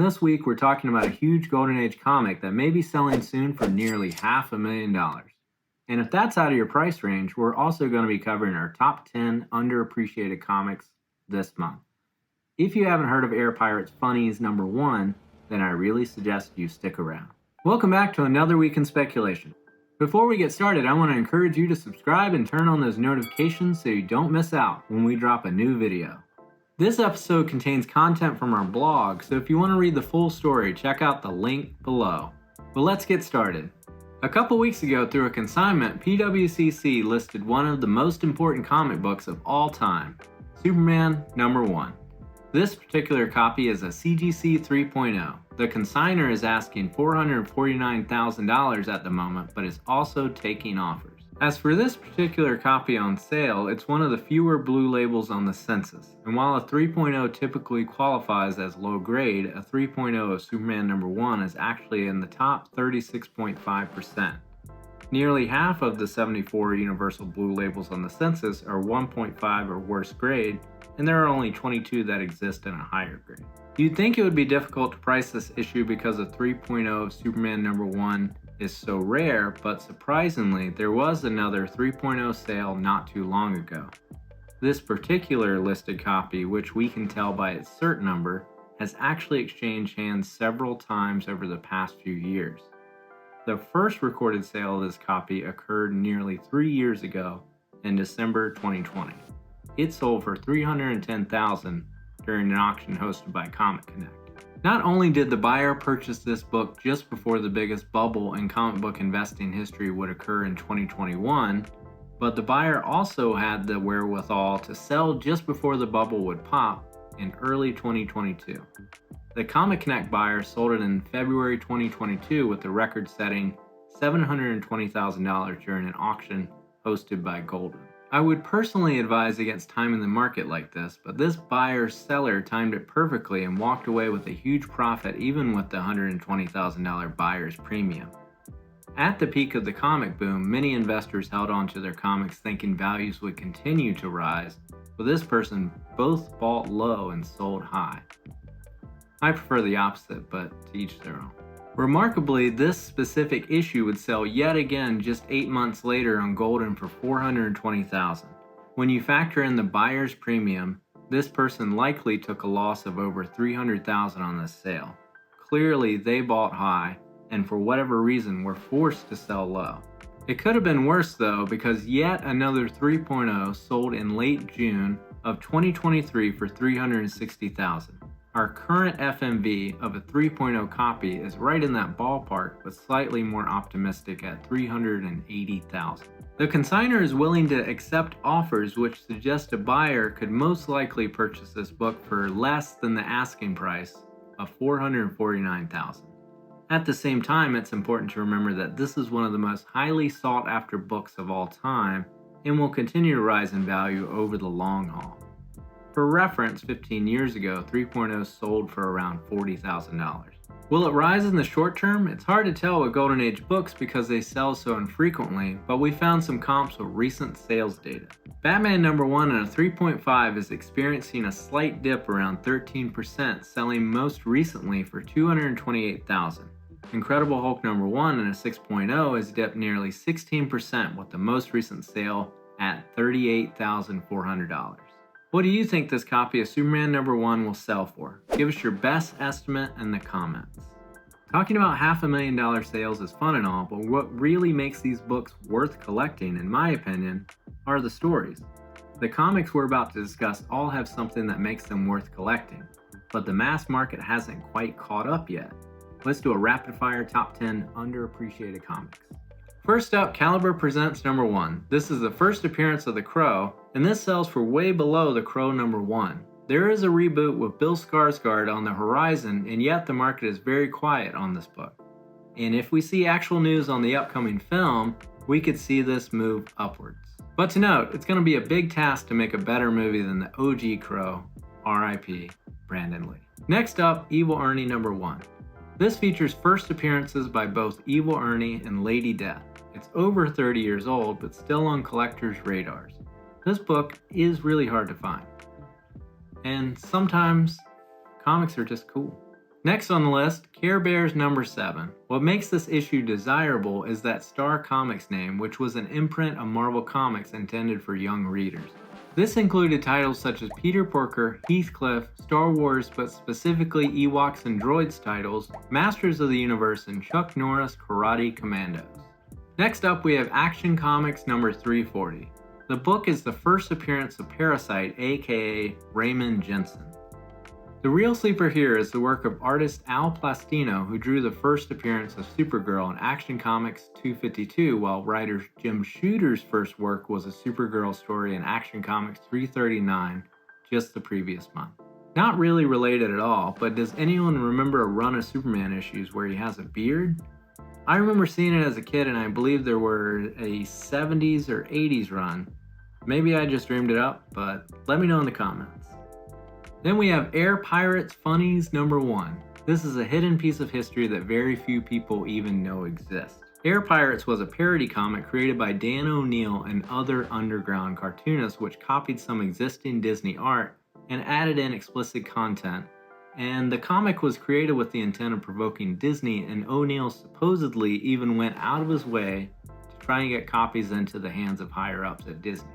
This week, we're talking about a huge Golden Age comic that may be selling soon for nearly $500,000. And if that's out of your price range, we're also going to be covering our top 10 underappreciated comics this month. If you haven't heard of Air Pirates Funnies number 1, then I really suggest you stick around. Welcome back to another week in speculation. Before we get started, I want to encourage you to subscribe and turn on those notifications so you don't miss out when we drop a new video. This episode contains content from our blog, so if you want to read the full story, check out the link below. But let's get started. A couple weeks ago, through a consignment, PWCC listed one of the most important comic books of all time, Superman number 1. This particular copy is a CGC 3.0. The consignor is asking $449,000 at the moment, but is also taking offers. As for this particular copy on sale, it's one of the fewer blue labels on the census, and while a 3.0 typically qualifies as low grade, a 3.0 of Superman number 1 is actually in the top 36.5%. Nearly half of the 74 universal blue labels on the census are 1.5 or worse grade, and there are only 22 that exist in a higher grade. You'd think it would be difficult to price this issue because a 3.0 of Superman number 1 is so rare, but surprisingly, there was another 3.0 sale not too long ago. This particular listed copy, which we can tell by its cert number, has actually exchanged hands several times over the past few years. The first recorded sale of this copy occurred nearly 3 years ago in December 2020. It sold for $310,000 during an auction hosted by Comic Connect. Not only did the buyer purchase this book just before the biggest bubble in comic book investing history would occur in 2021, but the buyer also had the wherewithal to sell just before the bubble would pop in early 2022. The Comic Connect buyer sold it in February 2022 with a record-setting $720,000 during an auction hosted by Golden. I would personally advise against timing the market like this, but this buyer-seller timed it perfectly and walked away with a huge profit even with the $120,000 buyer's premium. At the peak of the comic boom, many investors held on to their comics thinking values would continue to rise, but this person both bought low and sold high. I prefer the opposite, but to each their own. Remarkably, this specific issue would sell yet again just 8 months later on Golden for $420,000. When you factor in the buyer's premium, this person likely took a loss of over $300,000 on this sale. Clearly, they bought high, and for whatever reason were forced to sell low. It could have been worse though, because yet another 3.0 sold in late June of 2023 for $360,000. Our current FMV of a 3.0 copy is right in that ballpark, but slightly more optimistic at $380,000. The consignor is willing to accept offers which suggest a buyer could most likely purchase this book for less than the asking price of $449,000. At the same time, it's important to remember that this is one of the most highly sought after books of all time and will continue to rise in value over the long haul. For reference, 15 years ago, 3.0 sold for around $40,000. Will it rise in the short term? It's hard to tell with Golden Age books because they sell so infrequently, but we found some comps with recent sales data. Batman number 1 and a 3.5 is experiencing a slight dip around 13%, selling most recently for $228,000. Incredible Hulk number 1 and a 6.0 has dipped nearly 16% with the most recent sale at $38,400. What do you think this copy of Superman number 1 will sell for? Give us your best estimate in the comments. Talking about $500,000 sales is fun and all, but what really makes these books worth collecting, in my opinion, are the stories. The comics we're about to discuss all have something that makes them worth collecting, but the mass market hasn't quite caught up yet. Let's do a rapid-fire top 10 underappreciated comics. First up, Caliber presents number 1. This is the first appearance of the Crow, and this sells for way below the Crow number 1. There is a reboot with Bill Skarsgård on the horizon, and yet the market is very quiet on this book. And if we see actual news on the upcoming film, we could see this move upwards. But to note, it's going to be a big task to make a better movie than the OG Crow, R.I.P. Brandon Lee. Next up, Evil Ernie number 1. This features first appearances by both Evil Ernie and Lady Death. It's over 30 years old, but still on collectors' radars. This book is really hard to find. And sometimes, comics are just cool. Next on the list, Care Bears number 7. What makes this issue desirable is that Star Comics name, which was an imprint of Marvel Comics intended for young readers. This included titles such as Peter Porker, Heathcliff, Star Wars, but specifically Ewoks and Droids titles, Masters of the Universe, and Chuck Norris Karate Commandos. Next up, we have Action Comics number 340. The book is the first appearance of Parasite, aka Raymond Jensen. The real sleeper here is the work of artist Al Plastino, who drew the first appearance of Supergirl in Action Comics 252, while writer Jim Shooter's first work was a Supergirl story in Action Comics 339 just the previous month. Not really related at all, but does anyone remember a run of Superman issues where he has a beard? I remember seeing it as a kid, and I believe there were a 70s or 80s run. Maybe I just dreamed it up, but let me know in the comments. Then we have Air Pirates Funnies number 1. This is a hidden piece of history that very few people even know exists. Air Pirates was a parody comic created by Dan O'Neill and other underground cartoonists, which copied some existing Disney art and added in explicit content. And the comic was created with the intent of provoking Disney, and O'Neill supposedly even went out of his way to try and get copies into the hands of higher-ups at Disney.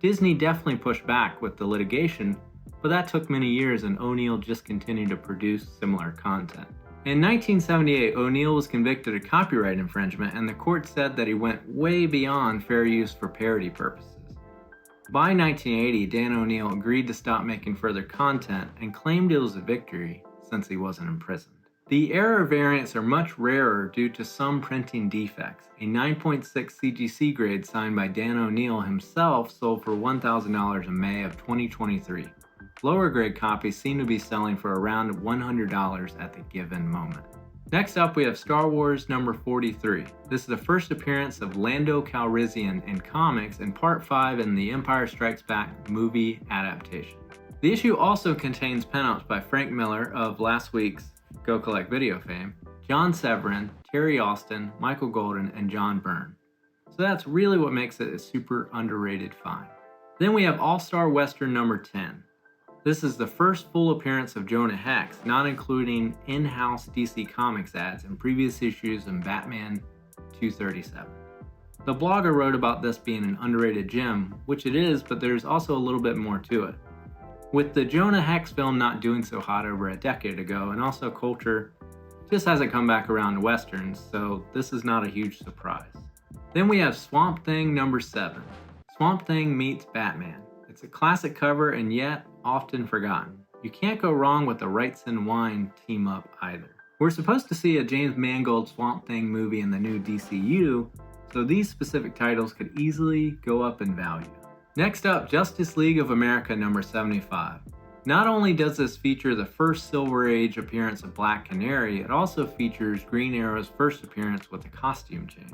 Disney definitely pushed back with the litigation, but that took many years, and O'Neill just continued to produce similar content. In 1978, O'Neill was convicted of copyright infringement, and the court said that he went way beyond fair use for parody purposes. By 1980, Dan O'Neill agreed to stop making further content and claimed it was a victory since he wasn't imprisoned. The error variants are much rarer due to some printing defects. A 9.6 CGC grade signed by Dan O'Neill himself sold for $1,000 in May of 2023. Lower grade copies seem to be selling for around $100 at the given moment. Next up, we have Star Wars number 43. This is the first appearance of Lando Calrissian in comics and part 5 in the Empire Strikes Back movie adaptation. The issue also contains pen-ups by Frank Miller of last week's GoCollect video fame, John Severin, Terry Austin, Michael Golden, and John Byrne. So that's really what makes it a super underrated find. Then we have All-Star Western number 10. This is the first full appearance of Jonah Hex, not including in-house DC Comics ads in previous issues and Batman 237. The blogger wrote about this being an underrated gem, which it is, but there's also a little bit more to it. With the Jonah Hex film not doing so hot over a decade ago, and also culture just hasn't come back around to Westerns, so this is not a huge surprise. Then we have Swamp Thing number 7. Swamp Thing meets Batman. It's a classic cover and yet often forgotten. You can't go wrong with the Wrights and Wine team up either. We're supposed to see a James Mangold Swamp Thing movie in the new DCU, so these specific titles could easily go up in value. Next up, Justice League of America number 75. Not only does this feature the first Silver Age appearance of Black Canary, it also features Green Arrow's first appearance with a costume change.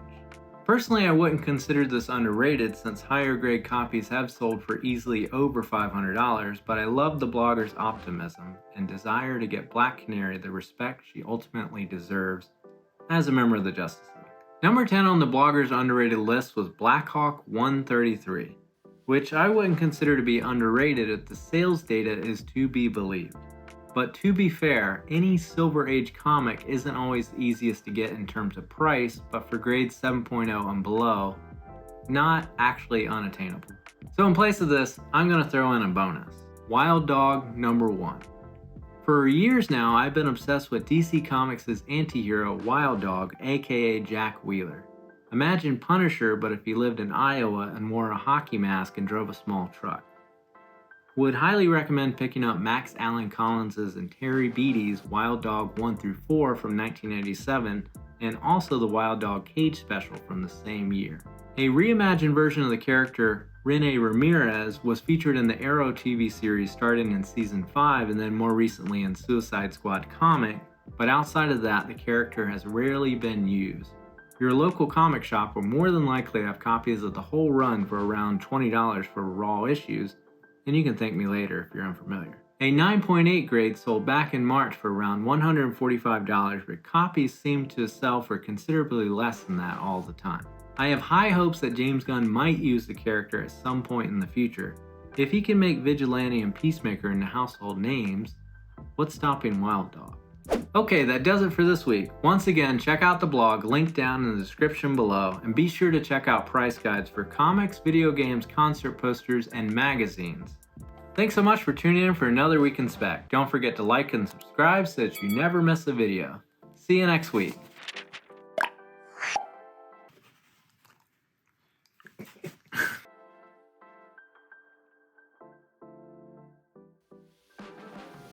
Personally, I wouldn't consider this underrated since higher grade copies have sold for easily over $500, but I love the blogger's optimism and desire to get Black Canary the respect she ultimately deserves as a member of the Justice League. Number 10 on the blogger's underrated list was Blackhawk 133, which I wouldn't consider to be underrated if the sales data is to be believed. But to be fair, any Silver Age comic isn't always the easiest to get in terms of price, but for grades 7.0 and below, not actually unattainable. So in place of this, I'm going to throw in a bonus. Wild Dog number 1. For years now, I've been obsessed with DC Comics' anti-hero Wild Dog, aka Jack Wheeler. Imagine Punisher, but if he lived in Iowa and wore a hockey mask and drove a small truck. Would highly recommend picking up Max Allan Collins's and Terry Beattie's Wild Dog 1 through 4 from 1987, and also the Wild Dog Cage special from the same year. A reimagined version of the character, Rene Ramirez, was featured in the Arrow TV series starting in season 5 and then more recently in Suicide Squad comic, but outside of that, the character has rarely been used. Your local comic shop will more than likely have copies of the whole run for around $20 for raw issues, and you can thank me later if you're unfamiliar. A 9.8 grade sold back in March for around $145, but copies seem to sell for considerably less than that all the time. I have high hopes that James Gunn might use the character at some point in the future. If he can make Vigilante and Peacemaker into household names, what's stopping Wild Dog? Okay, that does it for this week. Once again, check out the blog linked down in the description below, and be sure to check out price guides for comics, video games, concert posters, and magazines. Thanks so much for tuning in for another week in spec. Don't forget to like and subscribe so that you never miss a video. See you next week.